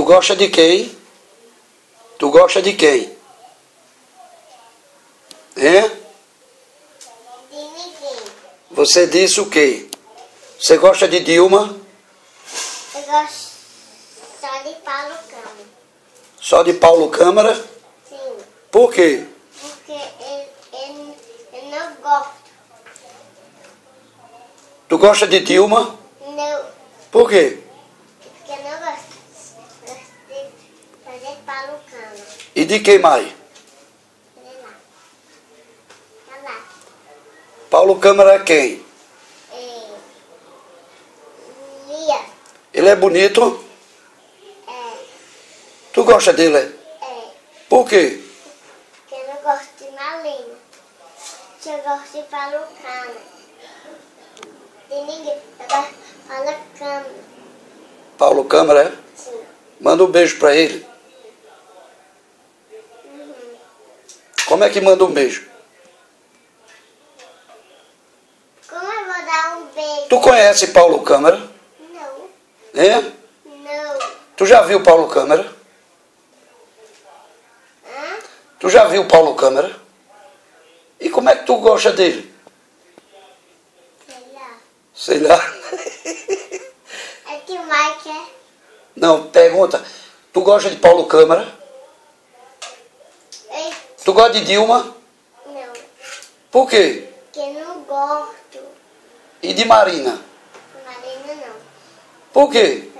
gosta de quem? Tu gosta de quem? É? De ninguém. Você disse o quê? Você gosta de Dilma? Eu gosto só de Paulo Câmara. Só de Paulo Câmara? Sim, Por quê? porque ele não gosta. Tu gosta de Dilma? Não, Por quê? porque eu não gosto. Gosto de fazer Paulo Câmara. E de quem mais? Olha lá. Olha lá. Paulo Câmara é quem? Lia. Ele é bonito? É, Tu gosta dele? é. Por quê? Porque eu não gosto de Malina. Eu gosto de Paulo Câmara. De ninguém. Eu gosto de Paulo Câmara. Paulo Câmara, é? Sim. Manda um beijo pra ele. Como é que manda um beijo? Como eu vou dar um beijo? Tu conhece Paulo Câmara? Não, É? não. Tu já viu Paulo Câmara? Hã? Tu já viu Paulo Câmara? E como é que tu gosta dele? Sei lá. Sei lá. É que o Mike é... Não, pergunta. Tu gosta de Paulo Câmara? Ei, Tu gosta de Dilma? não, Por quê? que eu não gosto. E de Marina? Marina não. Por quê?